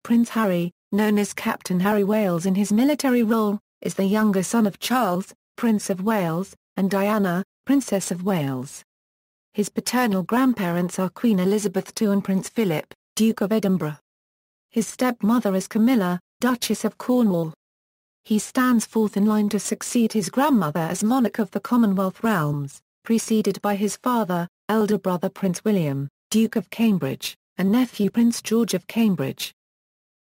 Prince Harry, known as Captain Harry Wales in his military role, is the younger son of Charles, Prince of Wales, and Diana, Princess of Wales. His paternal grandparents are Queen Elizabeth II and Prince Philip, Duke of Edinburgh. His stepmother is Camilla, Duchess of Cornwall. He stands fourth in line to succeed his grandmother as monarch of the Commonwealth realms, preceded by his father, elder brother Prince William, Duke of Cambridge, and nephew Prince George of Cambridge.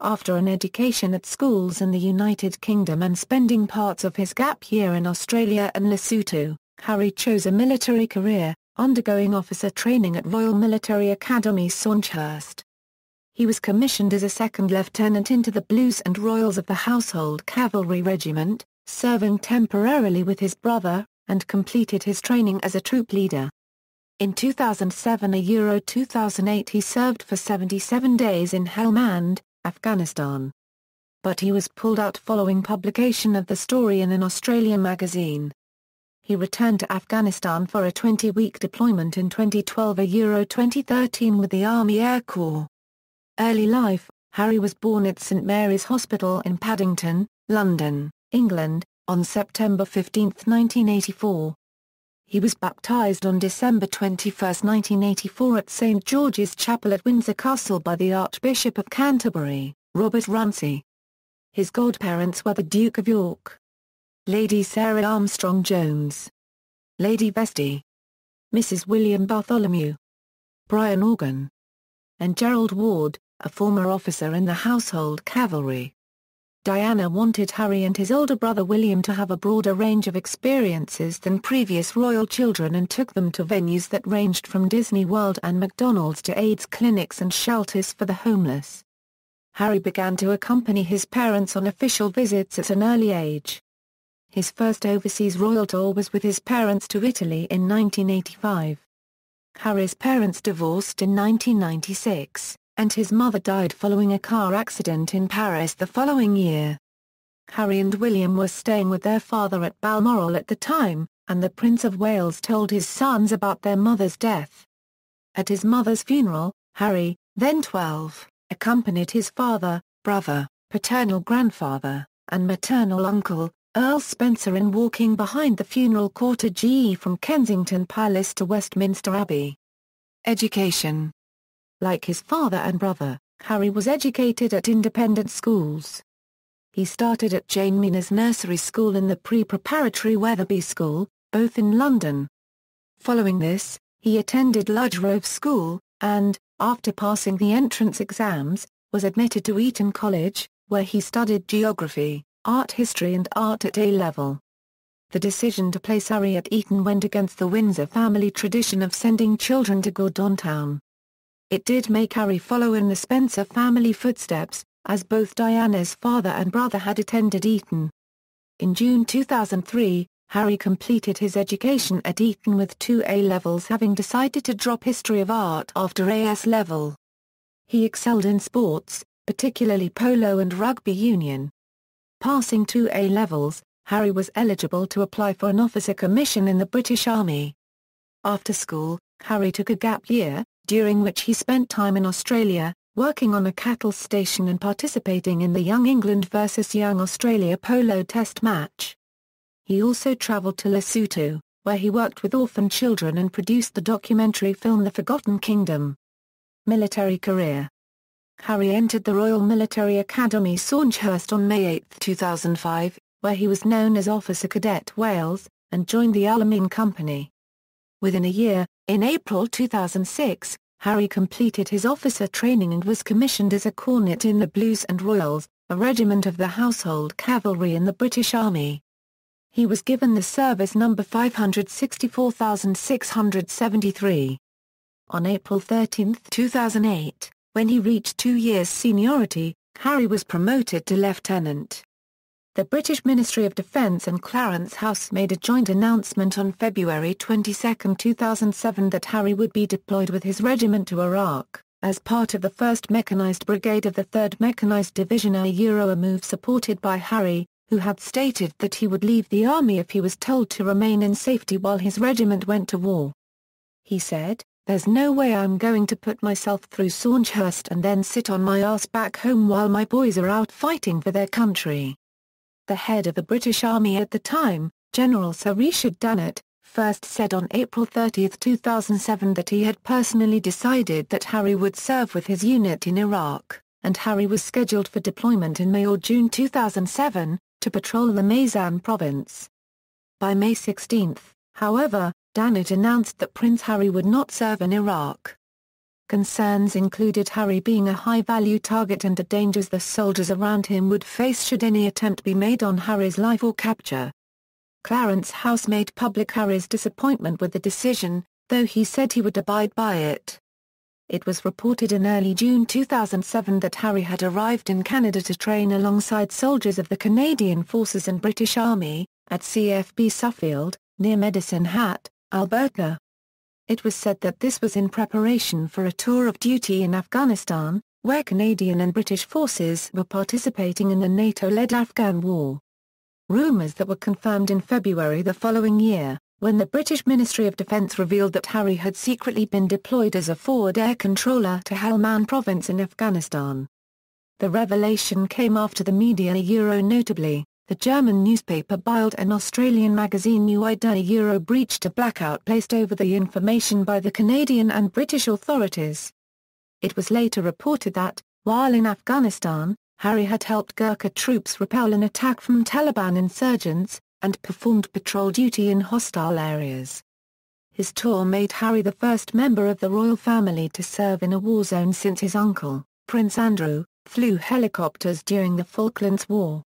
After an education at schools in the United Kingdom and spending parts of his gap year in Australia and Lesotho, Harry chose a military career, undergoing officer training at Royal Military Academy Sandhurst. He was commissioned as a second lieutenant into the Blues and Royals of the Household Cavalry Regiment, serving temporarily with his brother, and completed his training as a troop leader. In 2007–2008 he served for 77 days in Helmand, Afghanistan. But he was pulled out following publication of the story in an Australian magazine. He returned to Afghanistan for a 20-week deployment in 2012–2013 with the Army Air Corps. Early life: Harry was born at St Mary's Hospital in Paddington, London, England, on September 15, 1984. He was baptised on December 21, 1984 at St George's Chapel at Windsor Castle by the Archbishop of Canterbury, Robert Runcie. His godparents were the Duke of York, Lady Sarah Armstrong-Jones, Lady Vesti, Mrs. William Bartholomew, Brian Organ, and Gerald Ward, a former officer in the Household Cavalry. Diana wanted Harry and his older brother William to have a broader range of experiences than previous royal children and took them to venues that ranged from Disney World and McDonald's to AIDS clinics and shelters for the homeless. Harry began to accompany his parents on official visits at an early age. His first overseas royal tour was with his parents to Italy in 1985. Harry's parents divorced in 1996. And his mother died following a car accident in Paris the following year. Harry and William were staying with their father at Balmoral at the time, and the Prince of Wales told his sons about their mother's death. At his mother's funeral, Harry, then 12, accompanied his father, brother, paternal grandfather, and maternal uncle, Earl Spencer, in walking behind the funeral cortege from Kensington Palace to Westminster Abbey. Education. Like his father and brother, Harry was educated at independent schools. He started at Jane Mina's nursery school and the pre-preparatory Wetherby School, both in London. Following this, he attended Ludgrove School, and, after passing the entrance exams, was admitted to Eton College, where he studied geography, art history and art at A-level. The decision to place Harry at Eton went against the Windsor family tradition of sending children to Gordon Town. It did make Harry follow in the Spencer family footsteps, as both Diana's father and brother had attended Eton. In June 2003, Harry completed his education at Eton with 2 A-levels, having decided to drop history of art after AS level. He excelled in sports, particularly polo and rugby union. Passing 2 A-levels, Harry was eligible to apply for an officer commission in the British Army. After school, Harry took a gap year, during which he spent time in Australia, working on a cattle station and participating in the Young England vs Young Australia polo test match. He also travelled to Lesotho, where he worked with orphan children and produced the documentary film The Forgotten Kingdom. Military career. Harry entered the Royal Military Academy Sandhurst on May 8, 2005, where he was known as Officer Cadet Wales, and joined the Alamein Company. Within a year, in April 2006, Harry completed his officer training and was commissioned as a cornet in the Blues and Royals, a regiment of the Household Cavalry in the British Army. He was given the service number 564,673. On April 13, 2008, when he reached 2 years seniority, Harry was promoted to lieutenant. The British Ministry of Defence and Clarence House made a joint announcement on February 22, 2007 that Harry would be deployed with his regiment to Iraq, as part of the 1st Mechanised Brigade of the 3rd Mechanised Division, a move supported by Harry, who had stated that he would leave the army if he was told to remain in safety while his regiment went to war. He said, "There's no way I'm going to put myself through Sandhurst and then sit on my ass back home while my boys are out fighting for their country." The head of the British Army at the time, General Sir Richard Dunnett, first said on April 30, 2007 that he had personally decided that Harry would serve with his unit in Iraq, and Harry was scheduled for deployment in May or June 2007, to patrol the Maysan province. By May 16, however, Dunnett announced that Prince Harry would not serve in Iraq. Concerns included Harry being a high-value target and the dangers the soldiers around him would face should any attempt be made on Harry's life or capture. Clarence House made public Harry's disappointment with the decision, though he said he would abide by it. It was reported in early June 2007 that Harry had arrived in Canada to train alongside soldiers of the Canadian Forces and British Army, at CFB Suffield, near Medicine Hat, Alberta. It was said that this was in preparation for a tour of duty in Afghanistan, where Canadian and British forces were participating in the NATO-led Afghan war. Rumours that were confirmed in February the following year, when the British Ministry of Defence revealed that Harry had secretly been deployed as a forward air controller to Helmand province in Afghanistan. The revelation came after the media notably, the German newspaper Bild and Australian magazine New Idea breached a blackout placed over the information by the Canadian and British authorities. It was later reported that, while in Afghanistan, Harry had helped Gurkha troops repel an attack from Taliban insurgents, and performed patrol duty in hostile areas. His tour made Harry the first member of the royal family to serve in a war zone since his uncle, Prince Andrew, flew helicopters during the Falklands War.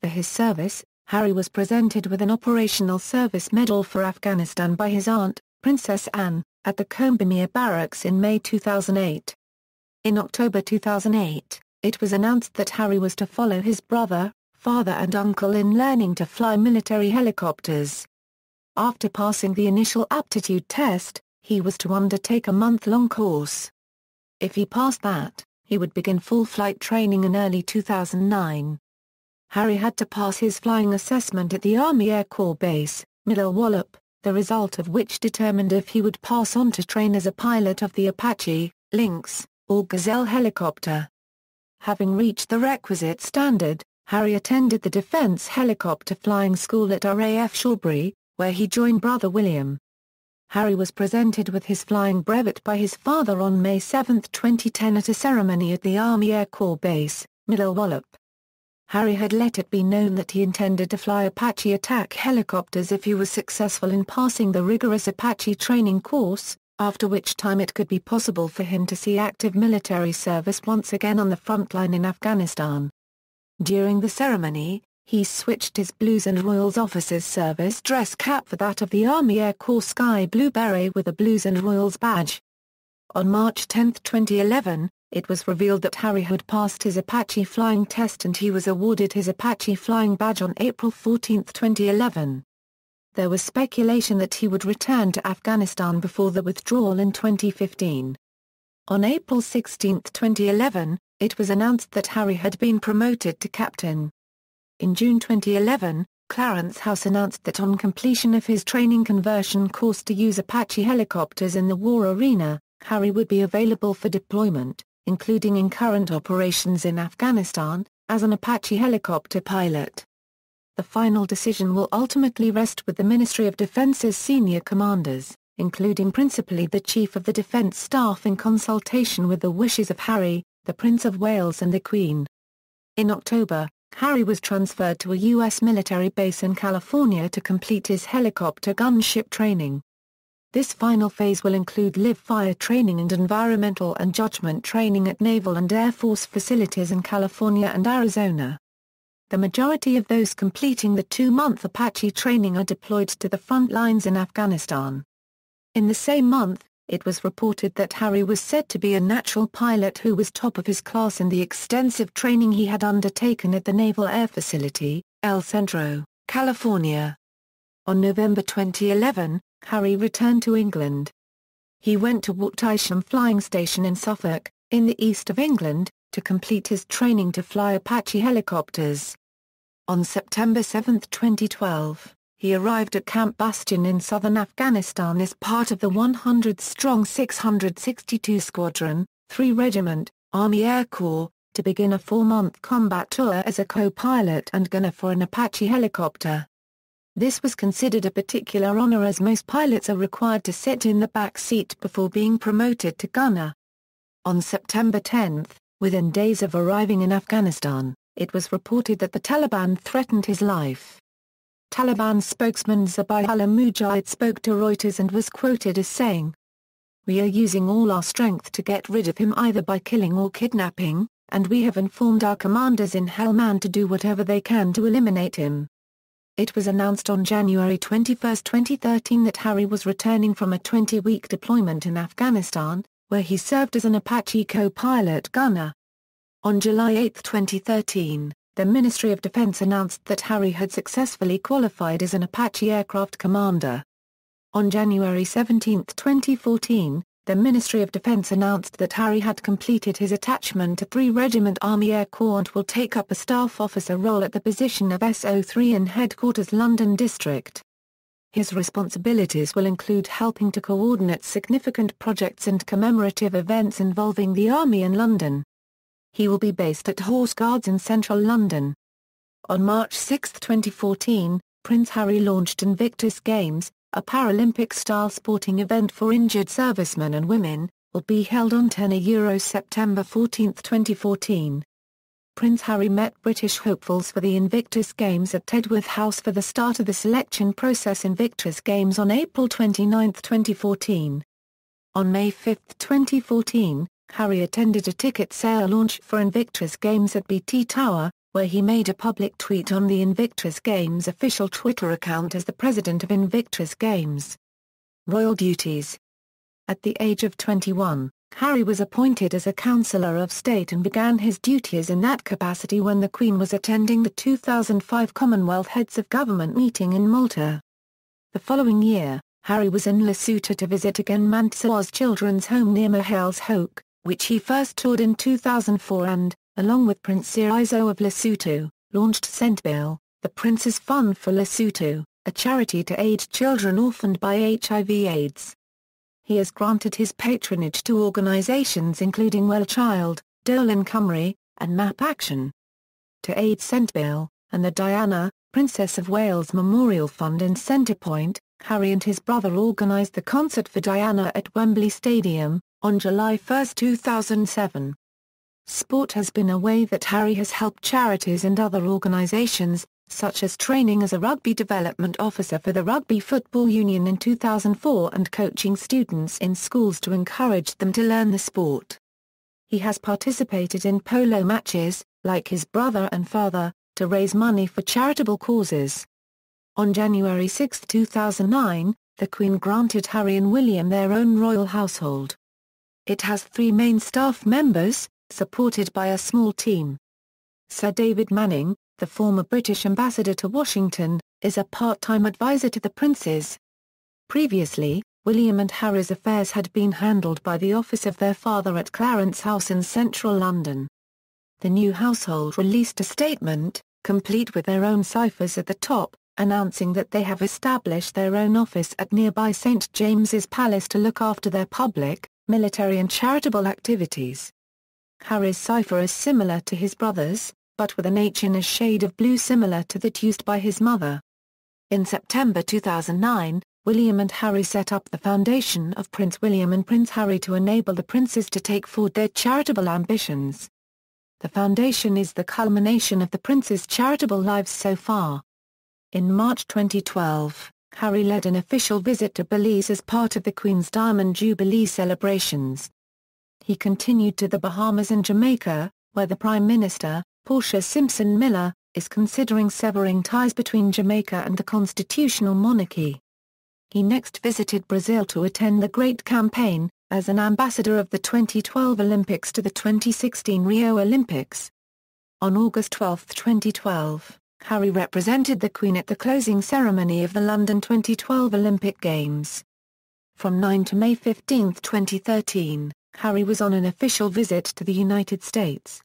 For his service, Harry was presented with an Operational Service Medal for Afghanistan by his aunt, Princess Anne, at the Combermere Barracks in May 2008. In October 2008, it was announced that Harry was to follow his brother, father and uncle in learning to fly military helicopters. After passing the initial aptitude test, he was to undertake a month-long course. If he passed that, he would begin full flight training in early 2009. Harry had to pass his flying assessment at the Army Air Corps Base, Middle Wallop, the result of which determined if he would pass on to train as a pilot of the Apache, Lynx, or Gazelle helicopter. Having reached the requisite standard, Harry attended the Defence Helicopter Flying School at RAF Shawbury, where he joined brother William. Harry was presented with his flying brevet by his father on May 7, 2010 at a ceremony at the Army Air Corps Base, Middle Wallop. Harry had let it be known that he intended to fly Apache attack helicopters if he was successful in passing the rigorous Apache training course, after which time it could be possible for him to see active military service once again on the front line in Afghanistan. During the ceremony, he switched his Blues and Royals Officers Service dress cap for that of the Army Air Corps Sky Blue Beret with a Blues and Royals badge. On March 10, 2011, it was revealed that Harry had passed his Apache flying test and he was awarded his Apache flying badge on April 14, 2011. There was speculation that he would return to Afghanistan before the withdrawal in 2015. On April 16, 2011, it was announced that Harry had been promoted to captain. In June 2011, Clarence House announced that on completion of his training conversion course to use Apache helicopters in the war arena, Harry would be available for deployment, including in current operations in Afghanistan, as an Apache helicopter pilot. The final decision will ultimately rest with the Ministry of Defence's senior commanders, including principally the Chief of the Defence Staff in consultation with the wishes of Harry, the Prince of Wales and the Queen. In October, Harry was transferred to a U.S. military base in California to complete his helicopter gunship training. This final phase will include live-fire training and environmental and judgment training at Naval and Air Force facilities in California and Arizona. The majority of those completing the 2-month Apache training are deployed to the front lines in Afghanistan. In the same month, it was reported that Harry was said to be a natural pilot who was top of his class in the extensive training he had undertaken at the Naval Air Facility, El Centro, California. On November 2011, Harry returned to England. He went to Wat Isham Flying Station in Suffolk, in the east of England, to complete his training to fly Apache helicopters. On September 7, 2012, He arrived at Camp Bastion in southern Afghanistan as part of the 100-strong 662 Squadron, 3 Regiment, Army Air Corps, to begin a 4-month combat tour as a co-pilot and gunner for an Apache helicopter. This was considered a particular honor as most pilots are required to sit in the back seat before being promoted to gunner. On September 10, within days of arriving in Afghanistan, it was reported that the Taliban threatened his life. Taliban spokesman Zabihullah Mujahid spoke to Reuters and was quoted as saying, "We are using all our strength to get rid of him either by killing or kidnapping, and we have informed our commanders in Helmand to do whatever they can to eliminate him." It was announced on January 21, 2013 that Harry was returning from a 20-week deployment in Afghanistan, where he served as an Apache co-pilot gunner. On July 8, 2013, the Ministry of Defense announced that Harry had successfully qualified as an Apache aircraft commander. On January 17, 2014, the Ministry of Defense announced that Harry had completed his attachment to 3 Regiment Army Air Corps and will take up a staff officer role at the position of SO3 in Headquarters London District. His responsibilities will include helping to coordinate significant projects and commemorative events involving the Army in London. He will be based at Horse Guards in central London. On March 6, 2014, Prince Harry launched Invictus Games, a Paralympic-style sporting event for injured servicemen and women, will be held on September 14, 2014. Prince Harry met British hopefuls for the Invictus Games at Tedworth House for the start of the selection process Invictus Games on April 29, 2014. On May 5, 2014, Harry attended a ticket sale launch for Invictus Games at BT Tower, where he made a public tweet on the Invictus Games official Twitter account as the president of Invictus Games. Royal duties. At the age of 21, Harry was appointed as a Councillor of State and began his duties in that capacity when the Queen was attending the 2005 Commonwealth Heads of Government meeting in Malta. The following year, Harry was in Lesotho to visit again Mansour's children's home near Mahales Hoke, which he first toured in 2004 and, along with Prince Sirizo of Lesotho, launched Sentbil, the Prince's Fund for Lesotho, a charity to aid children orphaned by HIV/AIDS. He has granted his patronage to organisations including Well Child, Dolan Cymru, and MAP Action. To aid Sentbil, and the Diana, Princess of Wales Memorial Fund in Centrepoint, Harry and his brother organised the Concert for Diana at Wembley Stadium, on July 1, 2007. Sport has been a way that Harry has helped charities and other organisations, such as training as a rugby development officer for the Rugby Football Union in 2004 and coaching students in schools to encourage them to learn the sport. He has participated in polo matches, like his brother and father, to raise money for charitable causes. On January 6, 2009, the Queen granted Harry and William their own royal household. It has 3 main staff members, supported by a small team. Sir David Manning, the former British ambassador to Washington, is a part-time advisor to the princes. Previously, William and Harry's affairs had been handled by the office of their father at Clarence House in central London. The new household released a statement, complete with their own ciphers at the top, announcing that they have established their own office at nearby St James's Palace to look after their public, military and charitable activities. Harry's cipher is similar to his brother's, but with an H in a shade of blue similar to that used by his mother. In September 2009, William and Harry set up the Foundation of Prince William and Prince Harry to enable the princes to take forward their charitable ambitions. The foundation is the culmination of the princes' charitable lives so far. In March 2012, Harry led an official visit to Belize as part of the Queen's Diamond Jubilee celebrations. He continued to the Bahamas and Jamaica, where the Prime Minister, Portia Simpson Miller, is considering severing ties between Jamaica and the constitutional monarchy. He next visited Brazil to attend the Great Campaign, as an ambassador of the 2012 Olympics to the 2016 Rio Olympics. On August 12, 2012, Harry represented the Queen at the closing ceremony of the London 2012 Olympic Games. From 9 to May 15, 2013, Harry was on an official visit to the United States.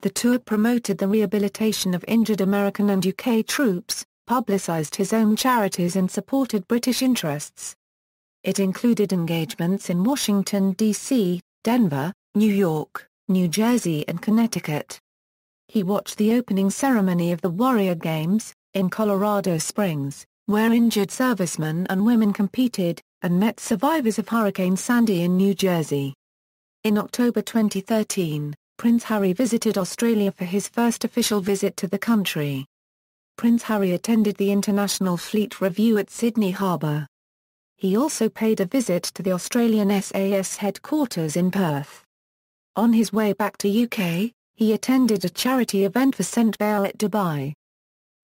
The tour promoted the rehabilitation of injured American and UK troops, publicised his own charities and supported British interests. It included engagements in Washington, D.C., Denver, New York, New Jersey and Connecticut. He watched the opening ceremony of the Warrior Games, in Colorado Springs, where injured servicemen and women competed, and met survivors of Hurricane Sandy in New Jersey. In October 2013, Prince Harry visited Australia for his first official visit to the country. Prince Harry attended the International Fleet Review at Sydney Harbour. He also paid a visit to the Australian SAS headquarters in Perth. On his way back to UK, he attended a charity event for St. Bale at Dubai.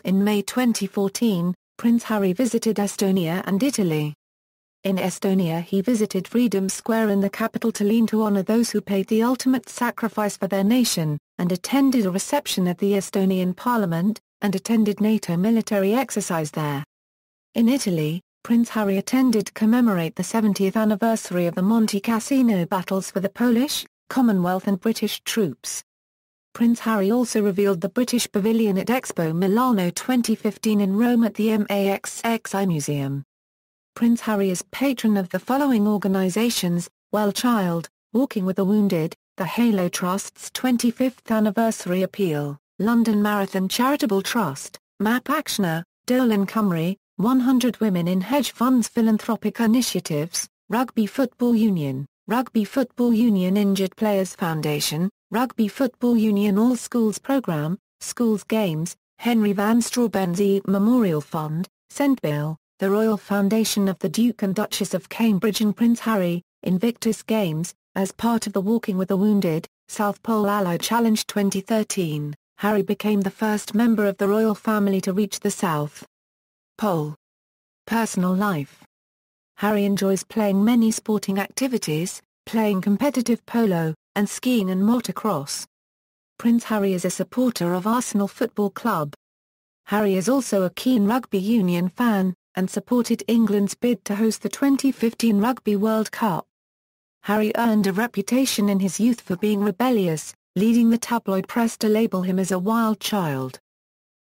In May 2014, Prince Harry visited Estonia and Italy. In Estonia he visited Freedom Square in the capital Tallinn to honour those who paid the ultimate sacrifice for their nation, and attended a reception at the Estonian Parliament, and attended NATO military exercise there. In Italy, Prince Harry attended to commemorate the 70th anniversary of the Monte Cassino battles for the Polish, Commonwealth and British troops. Prince Harry also revealed the British Pavilion at Expo Milano 2015 in Rome at the MAXXI Museum. Prince Harry is patron of the following organisations: Well Child, Walking with the Wounded, the Halo Trust's 25th Anniversary Appeal, London Marathon Charitable Trust, Map Actioner, Dolan Cymru, 100 Women in Hedge Funds Philanthropic Initiatives, Rugby Football Union, Injured Players Foundation, Rugby Football Union All Schools Programme, Schools Games, Henry Van Straubenzee Memorial Fund, St. Bill, the Royal Foundation of the Duke and Duchess of Cambridge and Prince Harry, Invictus Games, as part of the Walking with the Wounded, South Pole Ally Challenge 2013, Harry became the first member of the royal family to reach the South Pole. Personal life. Harry enjoys playing many sporting activities, playing competitive polo, and skiing and motocross. Prince Harry is a supporter of Arsenal Football Club. Harry is also a keen rugby union fan, and supported England's bid to host the 2015 Rugby World Cup. Harry earned a reputation in his youth for being rebellious, leading the tabloid press to label him as a wild child.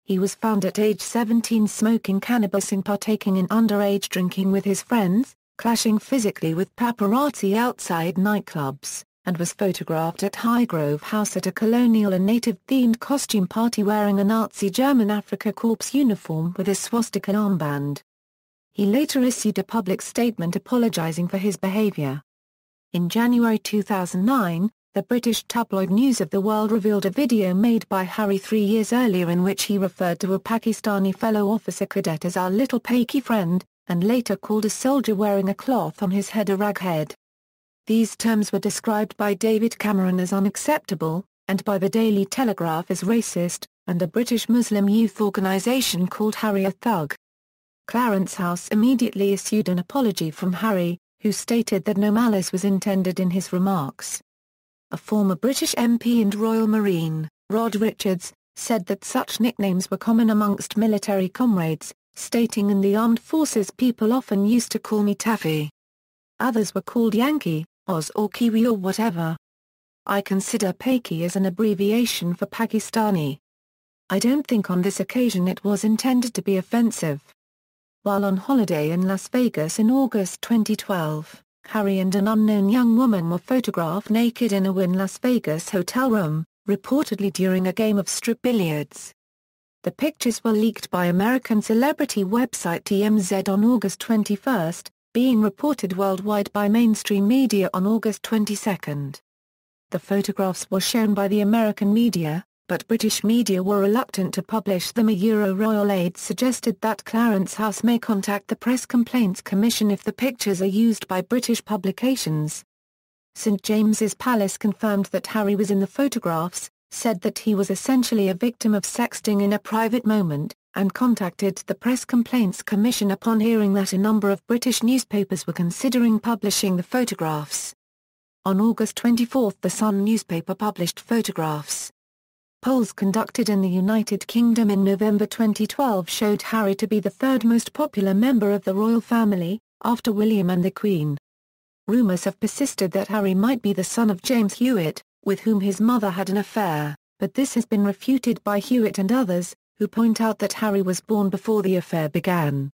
He was found at age 17 smoking cannabis and partaking in underage drinking with his friends, clashing physically with paparazzi outside nightclubs, and was photographed at Highgrove House at a colonial and native-themed costume party wearing a Nazi German Afrika Korps uniform with a swastika armband. He later issued a public statement apologizing for his behavior. In January 2009, the British tabloid News of the World revealed a video made by Harry 3 years earlier in which he referred to a Pakistani fellow officer cadet as our little Pakey friend, and later called a soldier wearing a cloth on his head a raghead. These terms were described by David Cameron as unacceptable, and by the Daily Telegraph as racist, and a British Muslim youth organisation called Harry a thug. Clarence House immediately issued an apology from Harry, who stated that no malice was intended in his remarks. A former British MP and Royal Marine, Rod Richards, said that such nicknames were common amongst military comrades, stating in the armed forces people often used to call me Taffy. Others were called Yankee, Oz or Kiwi or whatever. I consider Pakey as an abbreviation for Pakistani. I don't think on this occasion it was intended to be offensive. While on holiday in Las Vegas in August 2012, Harry and an unknown young woman were photographed naked in a Wynn Las Vegas hotel room, reportedly during a game of strip billiards. The pictures were leaked by American celebrity website TMZ on August 21, being reported worldwide by mainstream media on August 22. The photographs were shown by the American media, but British media were reluctant to publish them. Royal aides suggested that Clarence House may contact the Press Complaints Commission if the pictures are used by British publications. St James's Palace confirmed that Harry was in the photographs, said that he was essentially a victim of sexting in a private moment, and contacted the Press Complaints Commission upon hearing that a number of British newspapers were considering publishing the photographs. On August 24 the Sun newspaper published photographs. Polls conducted in the United Kingdom in November 2012 showed Harry to be the third most popular member of the royal family, after William and the Queen. Rumours have persisted that Harry might be the son of James Hewitt, with whom his mother had an affair, but this has been refuted by Hewitt and others, who point out that Harry was born before the affair began.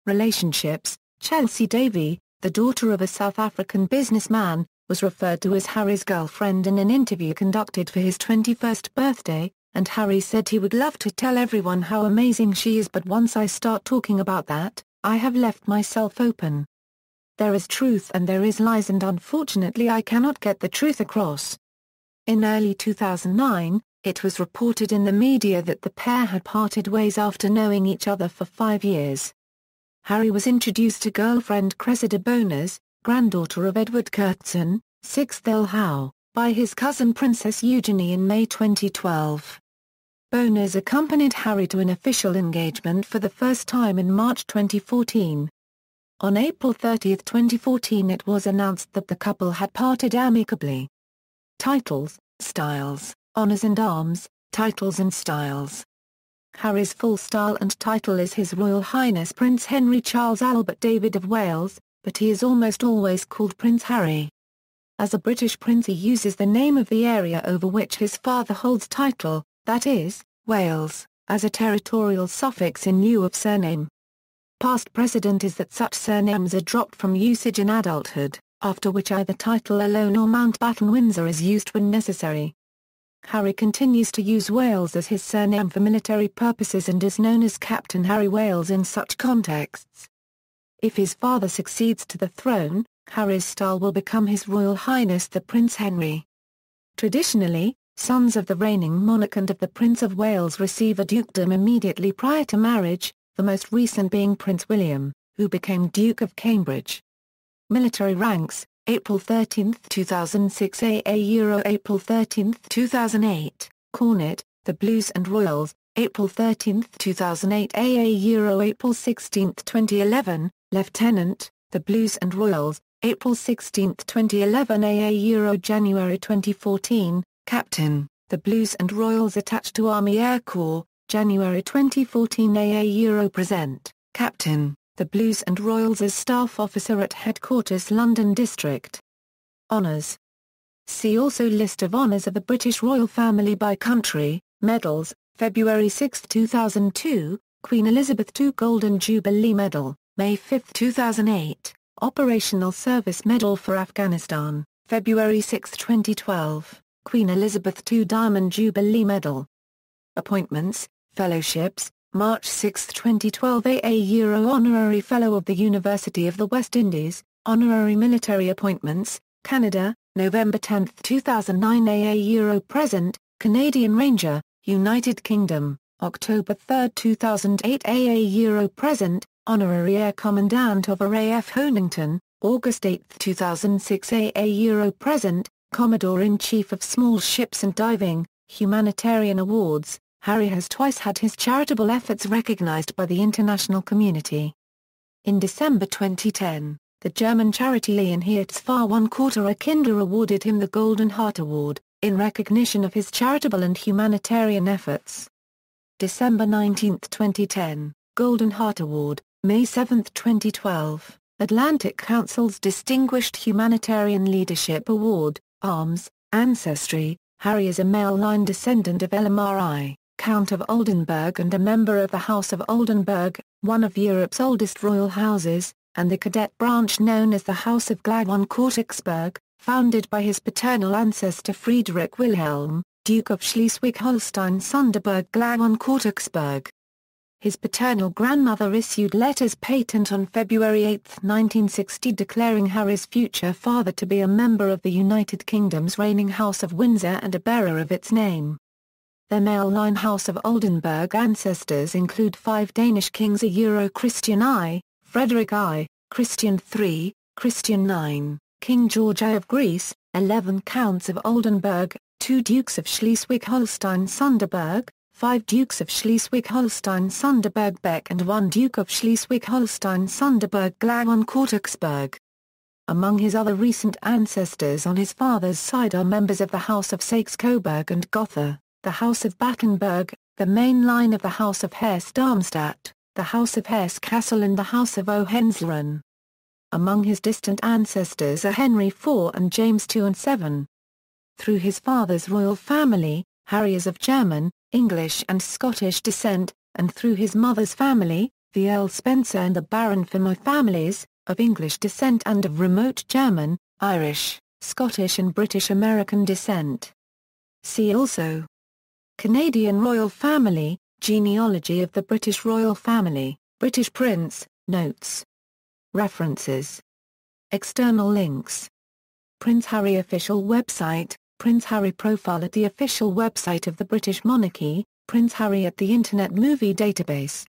Relationships: Chelsea Davy, the daughter of a South African businessman, was referred to as Harry's girlfriend in an interview conducted for his 21st birthday, and Harry said he would love to tell everyone how amazing she is, but once I start talking about that, I have left myself open. There is truth and there is lies, and unfortunately I cannot get the truth across. In early 2009, it was reported in the media that the pair had parted ways after knowing each other for 5 years. Harry was introduced to girlfriend Cressida Bonas, granddaughter of Edward Curtin, 6th Earl Howe, by his cousin Princess Eugenie in May 2012. Bonas accompanied Harry to an official engagement for the first time in March 2014. On April 30, 2014, it was announced that the couple had parted amicably. Titles, styles, honours and arms, titles and styles. Harry's full style and title is His Royal Highness Prince Henry Charles Albert David of Wales, but he is almost always called Prince Harry. As a British prince, he uses the name of the area over which his father holds title, that is, Wales, as a territorial suffix in lieu of surname. Past precedent is that such surnames are dropped from usage in adulthood, after which either title alone or Mountbatten Windsor is used when necessary. Harry continues to use Wales as his surname for military purposes and is known as Captain Harry Wales in such contexts. If his father succeeds to the throne, Harry's style will become His Royal Highness the Prince Henry. Traditionally, sons of the reigning monarch and of the Prince of Wales receive a dukedom immediately prior to marriage, the most recent being Prince William, who became Duke of Cambridge. Military ranks: April 13, 2006 AA Euro April 13, 2008, Cornet, the Blues and Royals, April 13, 2008 AA Euro April 16, 2011, Lieutenant, the Blues and Royals, April 16, 2011 AA Euro January 2014, Captain, the Blues and Royals attached to Army Air Corps, January 2014 AA Euro Present, Captain, the Blues and Royals as Staff Officer at Headquarters London District. Honours. See also List of honours of the British royal family by country. Medals: February 6, 2002, Queen Elizabeth II Golden Jubilee Medal, May 5, 2008, Operational Service Medal for Afghanistan, February 6, 2012, Queen Elizabeth II Diamond Jubilee Medal. Appointments, Fellowships, March 6, 2012 AA Euro Honorary Fellow of the University of the West Indies, Honorary Military Appointments, Canada, November 10, 2009 AA Euro Present, Canadian Ranger, United Kingdom, October 3, 2008 AA Euro Present, Honorary Air Commandant of RAF Honington, August 8, 2006 AA Euro Present, Commodore-in-Chief of Small Ships and Diving, Humanitarian Awards. Harry has twice had his charitable efforts recognized by the international community. In December 2010, the German charity Leonhardtsfahr 1/4 Kinder awarded him the Golden Heart Award, in recognition of his charitable and humanitarian efforts. December 19, 2010, Golden Heart Award, May 7, 2012, Atlantic Council's Distinguished Humanitarian Leadership Award, Arms, Ancestry. Harry is a male line descendant of Helmand, Count of Oldenburg and a member of the House of Oldenburg, one of Europe's oldest royal houses, and the cadet branch known as the House of Glagon-Königsberg, founded by his paternal ancestor Friedrich Wilhelm, Duke of Schleswig-Holstein-Sonderburg-Glagon-Königsberg. His paternal grandmother issued letters patent on February 8, 1960 declaring Harry's future father to be a member of the United Kingdom's reigning House of Windsor and a bearer of its name. Their male line House of Oldenburg ancestors include 5 Danish kings: Euro Christian I, Frederick I, Christian III, Christian IX, King George I of Greece, 11 counts of Oldenburg, 2 dukes of Schleswig-Holstein-Sonderburg, 5 dukes of Schleswig-Holstein-Sonderburg-Beck and 1 duke of Schleswig-Holstein-Sonderburg-Glagon-Königsberg. Among his other recent ancestors on his father's side are members of the House of Saxe-Coburg and Gotha, the House of Battenberg, the main line of the House of Hesse-Darmstadt, the House of Hesse-Kassel and the House of Hohenzollern. Among his distant ancestors are Henry IV and James II and VII. Through his father's royal family, Harry is of German, English and Scottish descent, and through his mother's family, the Earl Spencer and the Baron Fermor families, of English descent and of remote German, Irish, Scottish and British American descent. See also: Canadian royal family, genealogy of the British royal family, British prince, notes. References. External links. Prince Harry official website, Prince Harry profile at the official website of the British monarchy, Prince Harry at the Internet Movie Database.